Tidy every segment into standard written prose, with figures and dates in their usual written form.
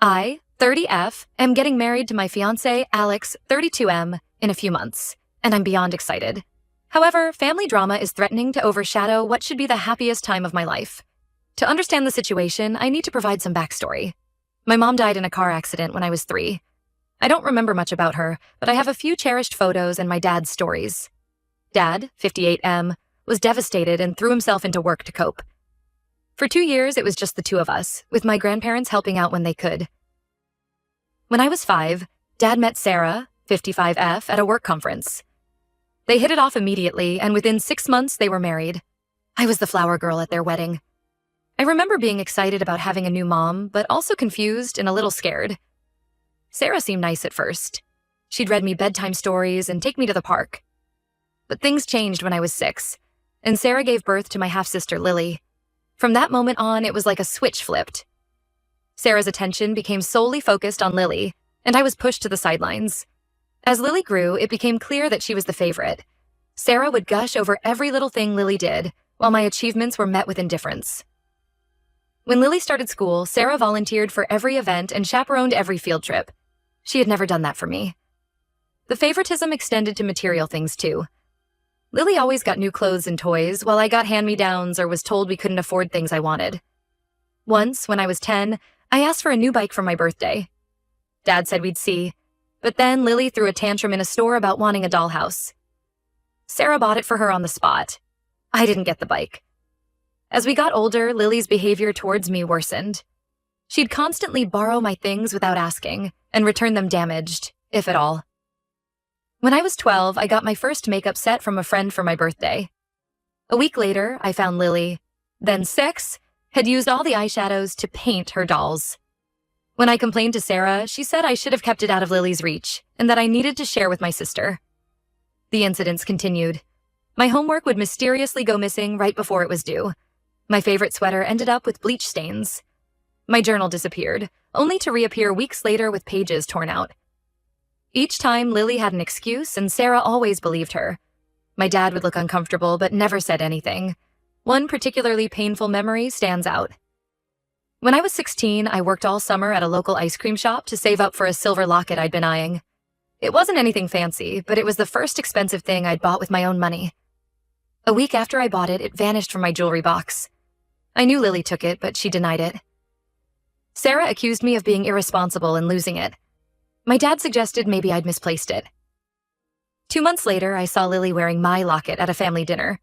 I, 30F, am getting married to my fiancé, Alex, 32M, in a few months, and I'm beyond excited. However, family drama is threatening to overshadow what should be the happiest time of my life. To understand the situation, I need to provide some backstory. My mom died in a car accident when I was 3. I don't remember much about her, but I have a few cherished photos and my dad's stories. Dad, 58M, was devastated and threw himself into work to cope. For 2 years, it was just the two of us, with my grandparents helping out when they could. When I was 5, Dad met Sarah, 55F, at a work conference. They hit it off immediately, and within 6 months, they were married. I was the flower girl at their wedding. I remember being excited about having a new mom, but also confused and a little scared. Sarah seemed nice at first. She'd read me bedtime stories and take me to the park. But things changed when I was 6, and Sarah gave birth to my half-sister Lily. From that moment on, it was like a switch flipped. Sarah's attention became solely focused on Lily, and I was pushed to the sidelines. As Lily grew, it became clear that she was the favorite. Sarah would gush over every little thing Lily did, while my achievements were met with indifference. When Lily started school, Sarah volunteered for every event and chaperoned every field trip. She had never done that for me. The favoritism extended to material things, too. Lily always got new clothes and toys, while I got hand-me-downs or was told we couldn't afford things I wanted. Once, when I was 10, I asked for a new bike for my birthday. Dad said we'd see, but then Lily threw a tantrum in a store about wanting a dollhouse. Sarah bought it for her on the spot. I didn't get the bike. As we got older, Lily's behavior towards me worsened. She'd constantly borrow my things without asking, and return them damaged, if at all. When I was 12, I got my first makeup set from a friend for my birthday. A week later, I found Lily, then 6, had used all the eyeshadows to paint her dolls. When I complained to Sarah, she said I should have kept it out of Lily's reach, and that I needed to share with my sister. The incidents continued. My homework would mysteriously go missing right before it was due. My favorite sweater ended up with bleach stains. My journal disappeared, only to reappear weeks later with pages torn out. Each time, Lily had an excuse, and Sarah always believed her. My dad would look uncomfortable, but never said anything. One particularly painful memory stands out. When I was 16, I worked all summer at a local ice cream shop to save up for a silver locket I'd been eyeing. It wasn't anything fancy, but it was the first expensive thing I'd bought with my own money. A week after I bought it, it vanished from my jewelry box. I knew Lily took it, but she denied it. Sarah accused me of being irresponsible and losing it. My dad suggested maybe I'd misplaced it. 2 months later, I saw Lily wearing my locket at a family dinner.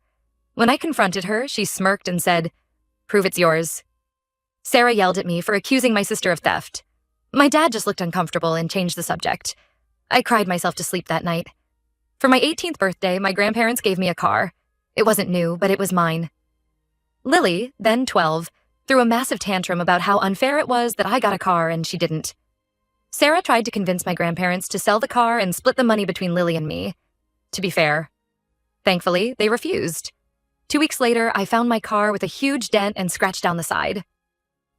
When I confronted her, she smirked and said, "Prove it's yours." Sarah yelled at me for accusing my sister of theft. My dad just looked uncomfortable and changed the subject. I cried myself to sleep that night. For my 18th birthday, my grandparents gave me a car. It wasn't new, but it was mine. Lily, then 12, threw a massive tantrum about how unfair it was that I got a car and she didn't. Sarah tried to convince my grandparents to sell the car and split the money between Lily and me. To be fair. Thankfully, they refused. 2 weeks later, I found my car with a huge dent and scratch down the side.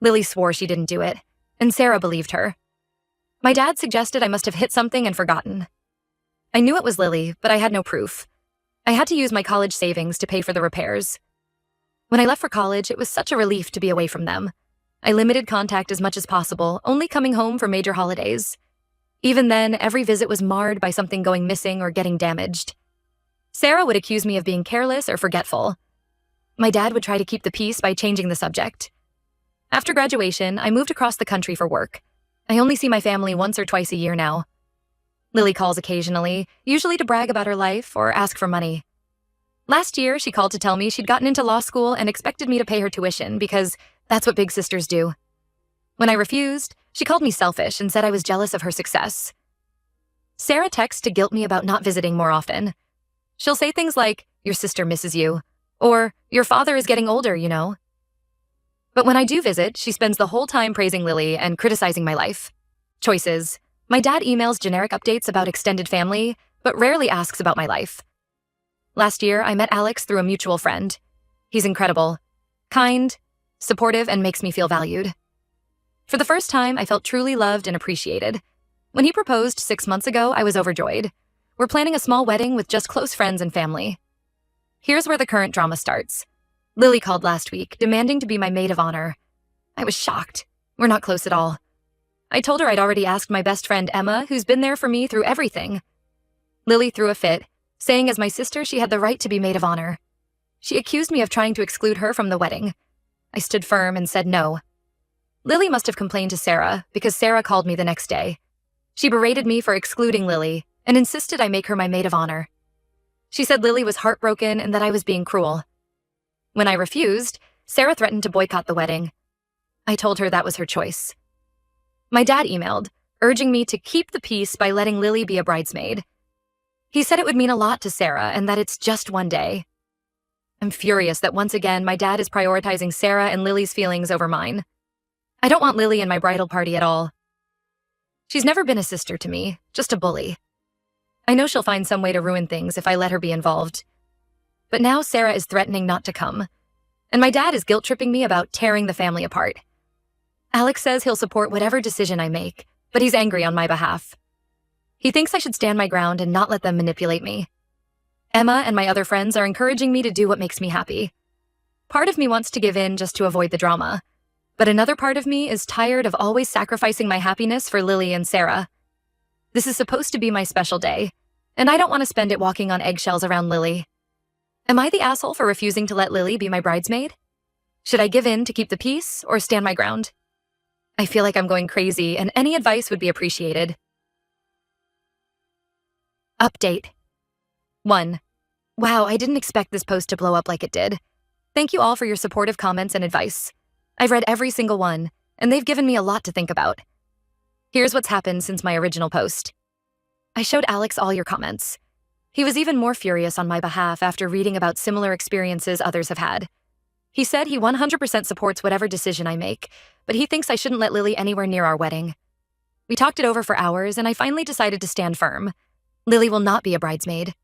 Lily swore she didn't do it, and Sarah believed her. My dad suggested I must have hit something and forgotten. I knew it was Lily, but I had no proof. I had to use my college savings to pay for the repairs. When I left for college, it was such a relief to be away from them. I limited contact as much as possible, only coming home for major holidays. Even then, every visit was marred by something going missing or getting damaged. Sarah would accuse me of being careless or forgetful. My dad would try to keep the peace by changing the subject. After graduation, I moved across the country for work. I only see my family once or twice a year now. Lily calls occasionally, usually to brag about her life or ask for money. Last year, she called to tell me she'd gotten into law school and expected me to pay her tuition because that's what big sisters do. When I refused, she called me selfish and said I was jealous of her success. Sarah texts to guilt me about not visiting more often. She'll say things like, "Your sister misses you," or "Your father is getting older, you know." But when I do visit, she spends the whole time praising Lily and criticizing my life. Choices. My dad emails generic updates about extended family, but rarely asks about my life. Last year, I met Alex through a mutual friend. He's incredible, kind, supportive, and makes me feel valued. For the first time, I felt truly loved and appreciated. When he proposed 6 months ago, I was overjoyed. We're planning a small wedding with just close friends and family. Here's where the current drama starts. Lily called last week, demanding to be my maid of honor. I was shocked. We're not close at all. I told her I'd already asked my best friend Emma, who's been there for me through everything. Lily threw a fit, saying as my sister she had the right to be maid of honor. She accused me of trying to exclude her from the wedding. I stood firm and said no. Lily must have complained to Sarah because Sarah called me the next day. She berated me for excluding Lily and insisted I make her my maid of honor. She said Lily was heartbroken and that I was being cruel. When I refused, Sarah threatened to boycott the wedding. I told her that was her choice. My dad emailed, urging me to keep the peace by letting Lily be a bridesmaid. He said it would mean a lot to Sarah and that it's just one day. I'm furious that once again my dad is prioritizing Sarah and Lily's feelings over mine. I don't want Lily in my bridal party at all. She's never been a sister to me, just a bully. I know she'll find some way to ruin things if I let her be involved. But now Sarah is threatening not to come, and my dad is guilt-tripping me about tearing the family apart. Alex says he'll support whatever decision I make, but he's angry on my behalf. He thinks I should stand my ground and not let them manipulate me. Emma and my other friends are encouraging me to do what makes me happy. Part of me wants to give in just to avoid the drama, but another part of me is tired of always sacrificing my happiness for Lily and Sarah. This is supposed to be my special day, and I don't want to spend it walking on eggshells around Lily. Am I the asshole for refusing to let Lily be my bridesmaid? Should I give in to keep the peace or stand my ground? I feel like I'm going crazy, and any advice would be appreciated. Update. 1. Wow, I didn't expect this post to blow up like it did. Thank you all for your supportive comments and advice. I've read every single one, and they've given me a lot to think about. Here's what's happened since my original post. I showed Alex all your comments. He was even more furious on my behalf after reading about similar experiences others have had. He said he 100% supports whatever decision I make, but he thinks I shouldn't let Lily anywhere near our wedding. We talked it over for hours, and I finally decided to stand firm. Lily will not be a bridesmaid.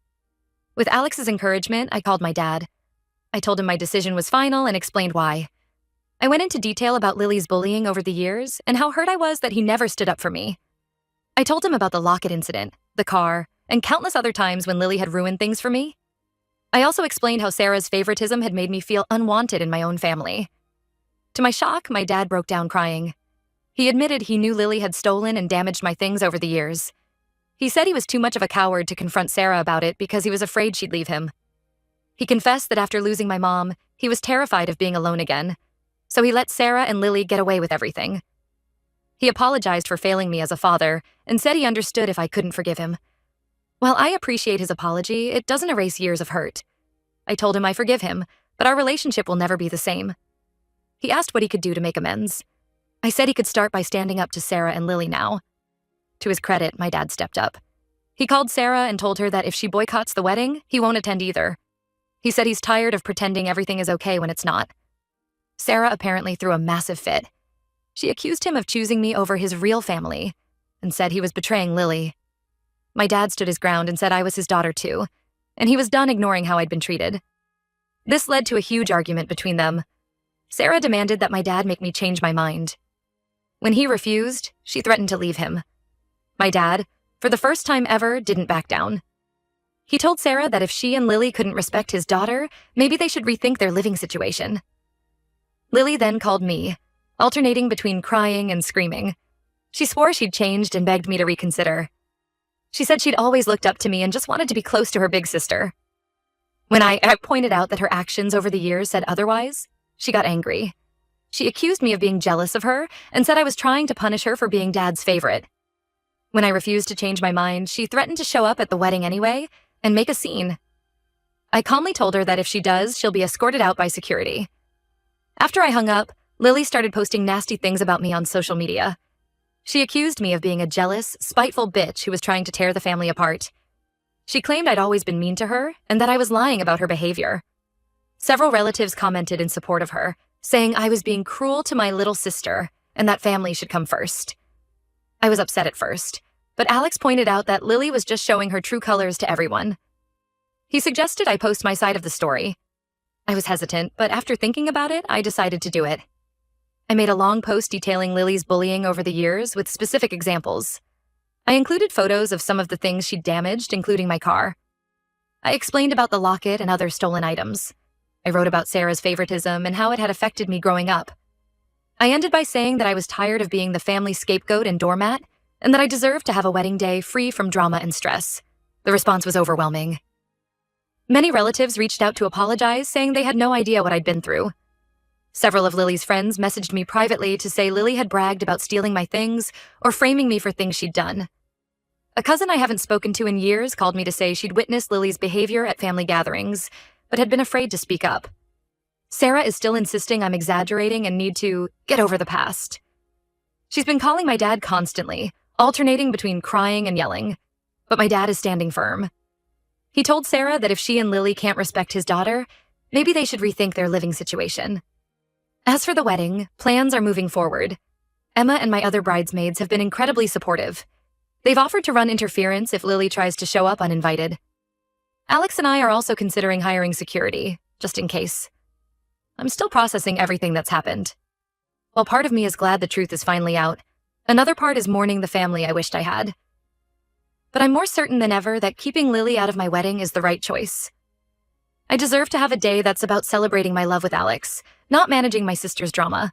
With Alex's encouragement, I called my dad. I told him my decision was final and explained why. I went into detail about Lily's bullying over the years and how hurt I was that he never stood up for me. I told him about the locket incident, the car, and countless other times when Lily had ruined things for me. I also explained how Sarah's favoritism had made me feel unwanted in my own family. To my shock, my dad broke down crying. He admitted he knew Lily had stolen and damaged my things over the years. He said he was too much of a coward to confront Sarah about it because he was afraid she'd leave him. He confessed that after losing my mom, he was terrified of being alone again, so he let Sarah and Lily get away with everything. He apologized for failing me as a father and said he understood if I couldn't forgive him. While I appreciate his apology, it doesn't erase years of hurt. I told him I forgive him, but our relationship will never be the same. He asked what he could do to make amends. I said he could start by standing up to Sarah and Lily now. To his credit, my dad stepped up. He called Sarah and told her that if she boycotts the wedding, he won't attend either. He said he's tired of pretending everything is okay when it's not. Sarah apparently threw a massive fit. She accused him of choosing me over his real family and said he was betraying Lily. My dad stood his ground and said I was his daughter too, and he was done ignoring how I'd been treated. This led to a huge argument between them. Sarah demanded that my dad make me change my mind. When he refused, she threatened to leave him. My dad, for the first time ever, didn't back down. He told Sarah that if she and Lily couldn't respect his daughter, maybe they should rethink their living situation. Lily then called me, alternating between crying and screaming. She swore she'd changed and begged me to reconsider. She said she'd always looked up to me and just wanted to be close to her big sister. When I pointed out that her actions over the years said otherwise, she got angry. She accused me of being jealous of her and said I was trying to punish her for being Dad's favorite. When I refused to change my mind, she threatened to show up at the wedding anyway and make a scene. I calmly told her that if she does, she'll be escorted out by security. After I hung up, Lily started posting nasty things about me on social media. She accused me of being a jealous, spiteful bitch who was trying to tear the family apart. She claimed I'd always been mean to her and that I was lying about her behavior. Several relatives commented in support of her, saying I was being cruel to my little sister and that family should come first. I was upset at first, but Alex pointed out that Lily was just showing her true colors to everyone. He suggested I post my side of the story. I was hesitant, but after thinking about it, I decided to do it. I made a long post detailing Lily's bullying over the years with specific examples. I included photos of some of the things she'd damaged, including my car. I explained about the locket and other stolen items. I wrote about Sarah's favoritism and how it had affected me growing up. I ended by saying that I was tired of being the family scapegoat and doormat, and that I deserved to have a wedding day free from drama and stress. The response was overwhelming. Many relatives reached out to apologize, saying they had no idea what I'd been through. Several of Lily's friends messaged me privately to say Lily had bragged about stealing my things or framing me for things she'd done. A cousin I haven't spoken to in years called me to say she'd witnessed Lily's behavior at family gatherings, but had been afraid to speak up. Sarah is still insisting I'm exaggerating and need to get over the past. She's been calling my dad constantly, alternating between crying and yelling, but my dad is standing firm. He told Sarah that if she and Lily can't respect his daughter, maybe they should rethink their living situation. As for the wedding, plans are moving forward. Emma and my other bridesmaids have been incredibly supportive. They've offered to run interference if Lily tries to show up uninvited. Alex and I are also considering hiring security, just in case. I'm still processing everything that's happened. While part of me is glad the truth is finally out, another part is mourning the family I wished I had. But I'm more certain than ever that keeping Lily out of my wedding is the right choice. I deserve to have a day that's about celebrating my love with Alex, not managing my sister's drama.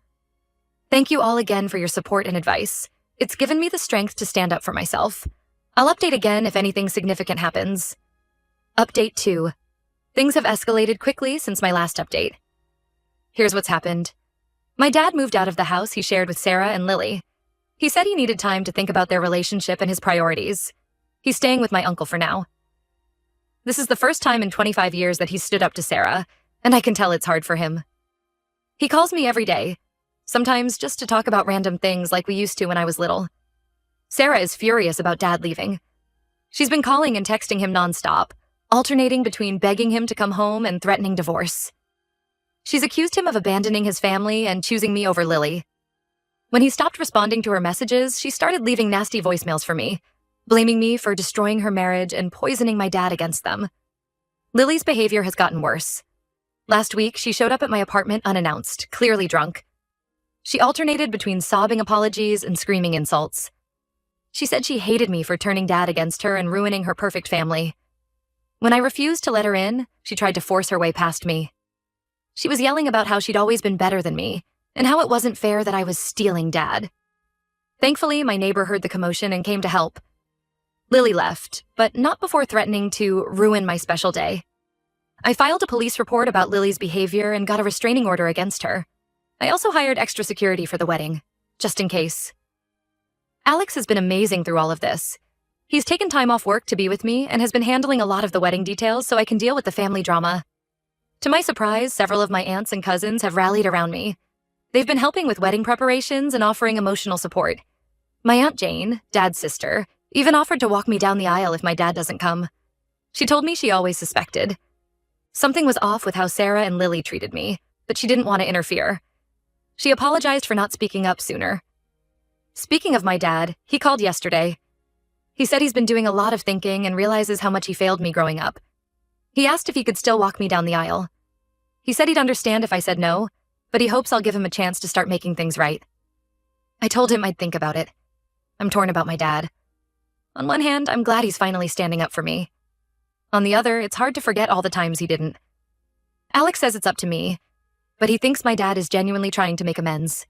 Thank you all again for your support and advice. It's given me the strength to stand up for myself. I'll update again if anything significant happens. Update 2. Things have escalated quickly since my last update. Here's what's happened. My dad moved out of the house he shared with Sarah and Lily. He said he needed time to think about their relationship and his priorities. He's staying with my uncle for now. This is the first time in 25 years that he's stood up to Sarah, and I can tell it's hard for him. He calls me every day, sometimes just to talk about random things like we used to when I was little. Sarah is furious about Dad leaving. She's been calling and texting him nonstop, alternating between begging him to come home and threatening divorce. She's accused him of abandoning his family and choosing me over Lily. When he stopped responding to her messages, she started leaving nasty voicemails for me, blaming me for destroying her marriage and poisoning my dad against them. Lily's behavior has gotten worse. Last week, she showed up at my apartment unannounced, clearly drunk. She alternated between sobbing apologies and screaming insults. She said she hated me for turning Dad against her and ruining her perfect family. When I refused to let her in, she tried to force her way past me. She was yelling about how she'd always been better than me, and how it wasn't fair that I was stealing Dad. Thankfully, my neighbor heard the commotion and came to help. Lily left, but not before threatening to ruin my special day. I filed a police report about Lily's behavior and got a restraining order against her. I also hired extra security for the wedding, just in case. Alex has been amazing through all of this. He's taken time off work to be with me and has been handling a lot of the wedding details so I can deal with the family drama. To my surprise, several of my aunts and cousins have rallied around me. They've been helping with wedding preparations and offering emotional support. My Aunt Jane, Dad's sister, even offered to walk me down the aisle if my dad doesn't come. She told me she always suspected. Something was off with how Sarah and Lily treated me, but she didn't want to interfere. She apologized for not speaking up sooner. Speaking of my dad, he called yesterday. He said he's been doing a lot of thinking and realizes how much he failed me growing up. He asked if he could still walk me down the aisle. He said he'd understand if I said no, but he hopes I'll give him a chance to start making things right. I told him I'd think about it. I'm torn about my dad. On one hand, I'm glad he's finally standing up for me. On the other, it's hard to forget all the times he didn't. Alex says it's up to me, but he thinks my dad is genuinely trying to make amends.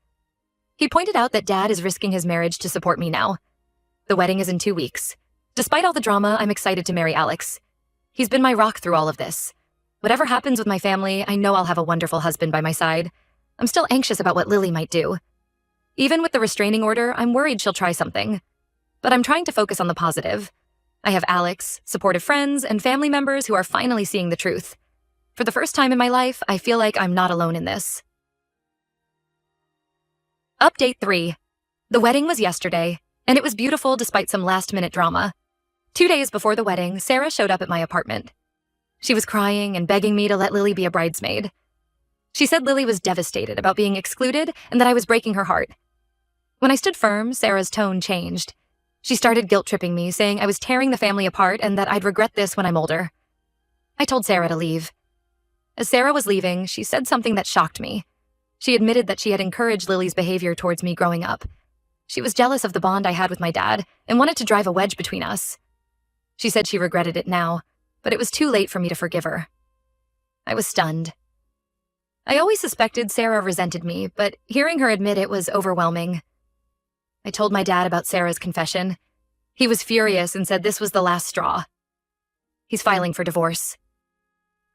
He pointed out that Dad is risking his marriage to support me now. The wedding is in 2 weeks. Despite all the drama, I'm excited to marry Alex. He's been my rock through all of this. Whatever happens with my family, I know I'll have a wonderful husband by my side. I'm still anxious about what Lily might do. Even with the restraining order, I'm worried she'll try something. But I'm trying to focus on the positive. I have Alex, supportive friends, and family members who are finally seeing the truth. For the first time in my life, I feel like I'm not alone in this. Update 3. The wedding was yesterday, and it was beautiful despite some last-minute drama. 2 days before the wedding, Sarah showed up at my apartment. She was crying and begging me to let Lily be a bridesmaid. She said Lily was devastated about being excluded and that I was breaking her heart. When I stood firm, Sarah's tone changed. She started guilt-tripping me, saying I was tearing the family apart and that I'd regret this when I'm older. I told Sarah to leave. As Sarah was leaving, she said something that shocked me. She admitted that she had encouraged Lily's behavior towards me growing up. She was jealous of the bond I had with my dad and wanted to drive a wedge between us. She said she regretted it now, but it was too late for me to forgive her. I was stunned. I always suspected Sarah resented me, but hearing her admit it was overwhelming. I told my dad about Sarah's confession. He was furious and said this was the last straw. He's filing for divorce.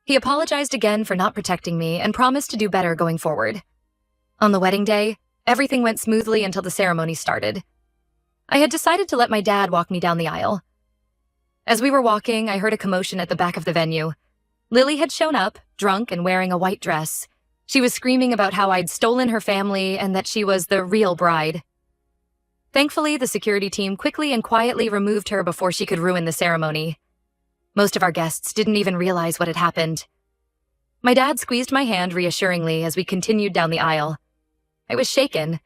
He apologized again for not protecting me and promised to do better going forward. On the wedding day, everything went smoothly until the ceremony started. I had decided to let my dad walk me down the aisle. As we were walking, I heard a commotion at the back of the venue. Lily had shown up, drunk and wearing a white dress. She was screaming about how I'd stolen her family and that she was the real bride. Thankfully, the security team quickly and quietly removed her before she could ruin the ceremony. Most of our guests didn't even realize what had happened. My dad squeezed my hand reassuringly as we continued down the aisle. I was shaken,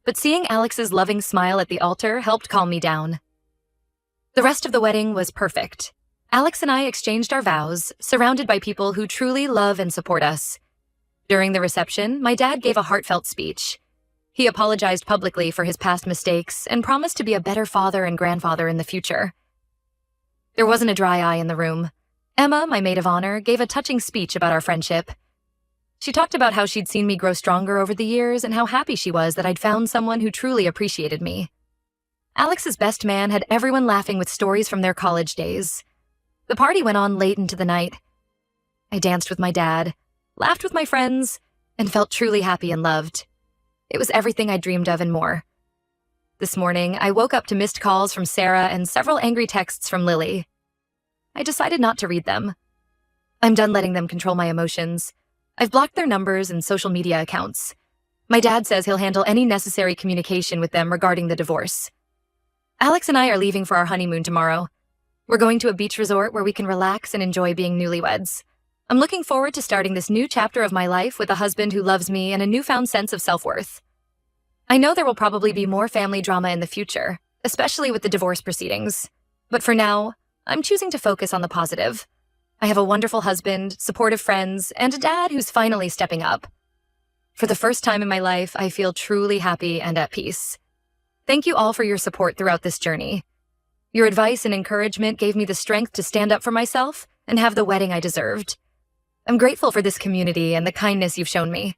but seeing Alex's loving smile at the altar helped calm me down. The rest of the wedding was perfect. Alex and I exchanged our vows, surrounded by people who truly love and support us. During the reception, my dad gave a heartfelt speech. He apologized publicly for his past mistakes and promised to be a better father and grandfather in the future. There wasn't a dry eye in the room. Emma, my maid of honor, gave a touching speech about our friendship. She talked about how she'd seen me grow stronger over the years and how happy she was that I'd found someone who truly appreciated me. Alex's best man had everyone laughing with stories from their college days. The party went on late into the night. I danced with my dad, laughed with my friends, and felt truly happy and loved. It was everything I dreamed of and more. This morning, I woke up to missed calls from Sarah and several angry texts from Lily. I decided not to read them. I'm done letting them control my emotions. I've blocked their numbers and social media accounts. My dad says he'll handle any necessary communication with them regarding the divorce. Alex and I are leaving for our honeymoon tomorrow. We're going to a beach resort where we can relax and enjoy being newlyweds. I'm looking forward to starting this new chapter of my life with a husband who loves me and a newfound sense of self-worth. I know there will probably be more family drama in the future, especially with the divorce proceedings. But for now, I'm choosing to focus on the positive. I have a wonderful husband, supportive friends, and a dad who's finally stepping up. For the first time in my life, I feel truly happy and at peace. Thank you all for your support throughout this journey. Your advice and encouragement gave me the strength to stand up for myself and have the wedding I deserved. I'm grateful for this community and the kindness you've shown me.